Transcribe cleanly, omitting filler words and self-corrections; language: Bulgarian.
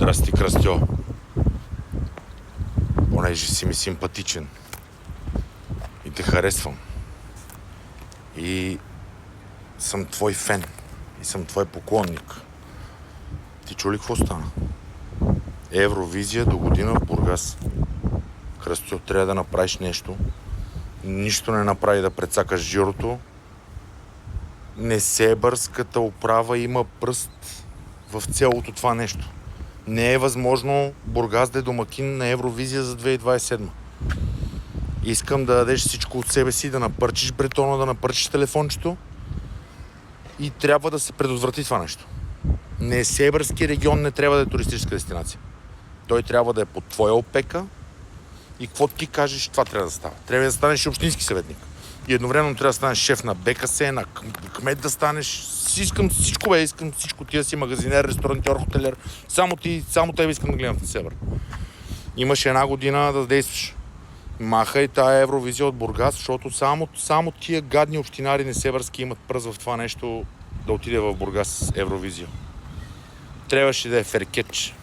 Здрасти, Кръстьо. Понеже си ми симпатичен и те харесвам. И съм твой фен. И съм твой поклонник. Ти чу ли какво стана? Евровизия до година в Бургас. Кръстьо, трябва да направиш нещо. Нищо не направи да прецакаш жирото. Несебърската управа има пръст в цялото това нещо. Не е възможно Бургас да е домакин на Евровизия за 2027. Искам да дадеш всичко от себе си, да напърчиш бретона, да напърчиш телефончето и трябва да се предотврати това нещо. Несебърски регион не трябва да е туристическа дестинация. Той трябва да е под твоя опека и какво ти кажеш, това трябва да става. Трябва да станеш и общински съветник. И едновременно трябва да станеш шеф на БКС, на кмет да станеш. Искам всичко, искам всичко. Ти да си магазинер, ресторантьор, хотелер. Само тебе искам да гледам в Несебър. Имаш една година да действаш. Махай тая Евровизия от Бургас, защото само тия гадни общинари несебърски имат пръст в това нещо да отиде в Бургас Евровизия. Трябваше да е феркетч.